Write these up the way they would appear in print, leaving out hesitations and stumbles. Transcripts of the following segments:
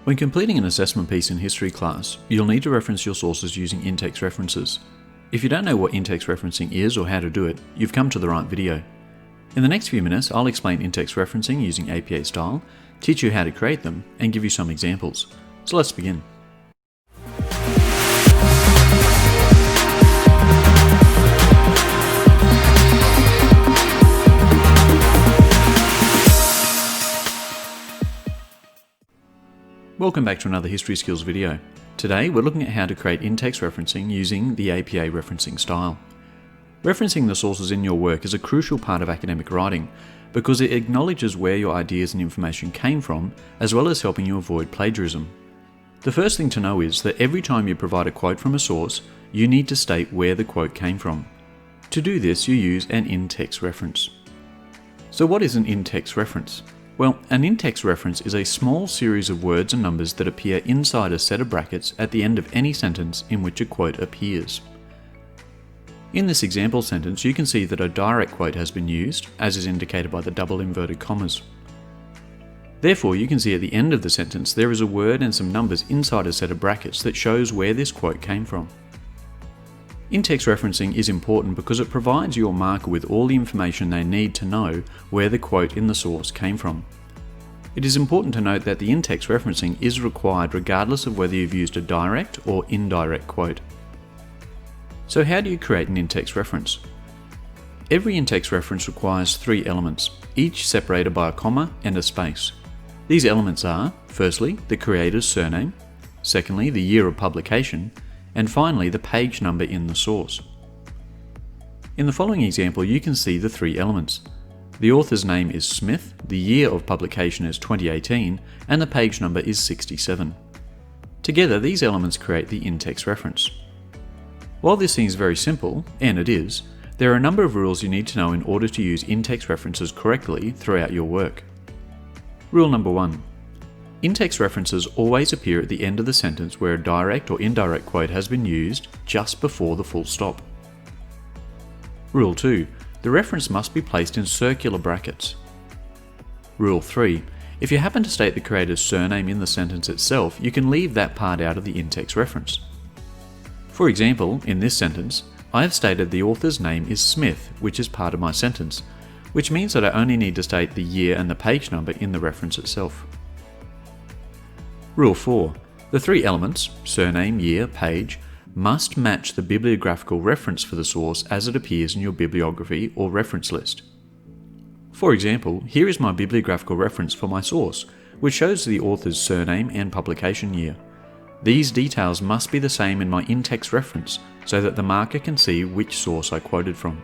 When completing an assessment piece in history class, you'll need to reference your sources using in-text references. If you don't know what in-text referencing is or how to do it, you've come to the right video. In the next few minutes, I'll explain in-text referencing using APA style, teach you how to create them, and give you some examples. So let's begin. Welcome back to another History Skills video. Today we're looking at how to create in-text referencing using the APA referencing style. Referencing the sources in your work is a crucial part of academic writing because it acknowledges where your ideas and information came from, as well as helping you avoid plagiarism. The first thing to know is that every time you provide a quote from a source, you need to state where the quote came from. To do this, you use an in-text reference. So what is an in-text reference? Well, an in-text reference is a small series of words and numbers that appear inside a set of brackets at the end of any sentence in which a quote appears. In this example sentence, you can see that a direct quote has been used, as is indicated by the double inverted commas. Therefore, you can see at the end of the sentence there is a word and some numbers inside a set of brackets that shows where this quote came from. In-text referencing is important because it provides your marker with all the information they need to know where the quote in the source came from. It is important to note that the in-text referencing is required regardless of whether you've used a direct or indirect quote. So how do you create an in-text reference? Every in-text reference requires three elements, each separated by a comma and a space. These elements are, firstly, the creator's surname, secondly, the year of publication, and finally the page number in the source. In the following example, you can see the three elements. The author's name is Smith, the year of publication is 2018, and the page number is 67. Together, these elements create the in-text reference. While this seems very simple, and it is, there are a number of rules you need to know in order to use in-text references correctly throughout your work. Rule number 1. In-text references always appear at the end of the sentence where a direct or indirect quote has been used just before the full stop. Rule 2. The reference must be placed in circular brackets. Rule 3. If you happen to state the creator's surname in the sentence itself, you can leave that part out of the in-text reference. For example, in this sentence, I have stated the author's name is Smith, which is part of my sentence, which means that I only need to state the year and the page number in the reference itself. Rule 4. The three elements, surname, year, page, must match the bibliographical reference for the source as it appears in your bibliography or reference list. For example, here is my bibliographical reference for my source, which shows the author's surname and publication year. These details must be the same in my in-text reference so that the marker can see which source I quoted from.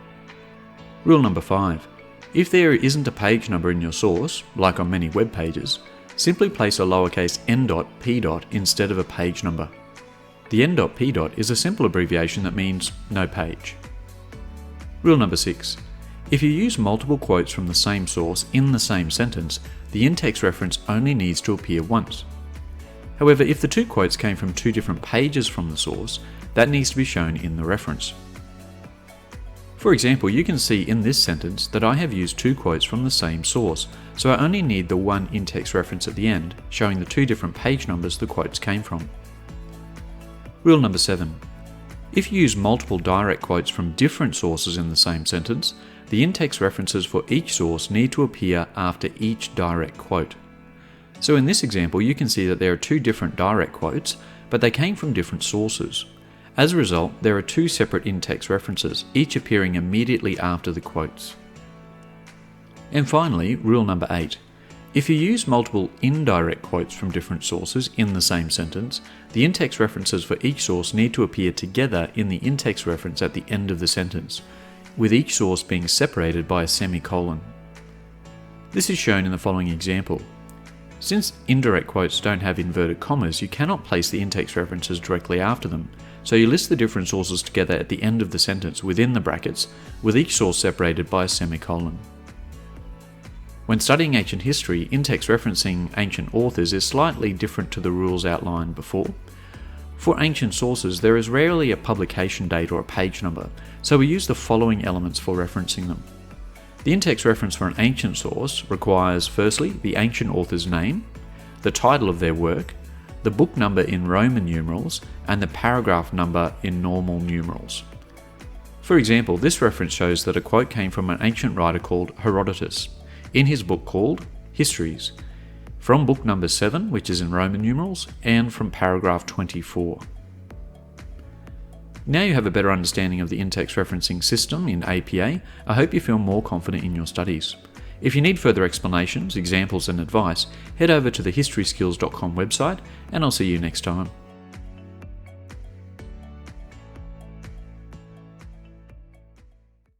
Rule number 5. If there isn't a page number in your source, like on many web pages, simply place a lowercase n.p. instead of a page number. The n.p. is a simple abbreviation that means no page. Rule number 6. If you use multiple quotes from the same source in the same sentence, the in-text reference only needs to appear once. However, if the two quotes came from two different pages from the source, that needs to be shown in the reference. For example, you can see in this sentence that I have used two quotes from the same source, so I only need the one in-text reference at the end, showing the two different page numbers the quotes came from. Rule number 7. If you use multiple direct quotes from different sources in the same sentence, the in-text references for each source need to appear after each direct quote. So in this example, you can see that there are two different direct quotes, but they came from different sources. As a result, there are two separate in-text references, each appearing immediately after the quotes. And finally, rule number 8. If you use multiple indirect quotes from different sources in the same sentence, the in-text references for each source need to appear together in the in-text reference at the end of the sentence, with each source being separated by a semicolon. This is shown in the following example. Since indirect quotes don't have inverted commas, you cannot place the in-text references directly after them, so you list the different sources together at the end of the sentence within the brackets, with each source separated by a semicolon. When studying ancient history, in-text referencing ancient authors is slightly different to the rules outlined before. For ancient sources, there is rarely a publication date or a page number, so we use the following elements for referencing them. The in-text reference for an ancient source requires firstly the ancient author's name, the title of their work, the book number in Roman numerals, and the paragraph number in normal numerals. For example, this reference shows that a quote came from an ancient writer called Herodotus, in his book called Histories, from book number 7, which is in Roman numerals, and from paragraph 24. Now you have a better understanding of the in-text referencing system in APA, I hope you feel more confident in your studies. If you need further explanations, examples and advice, head over to the historyskills.com website, and I'll see you next time.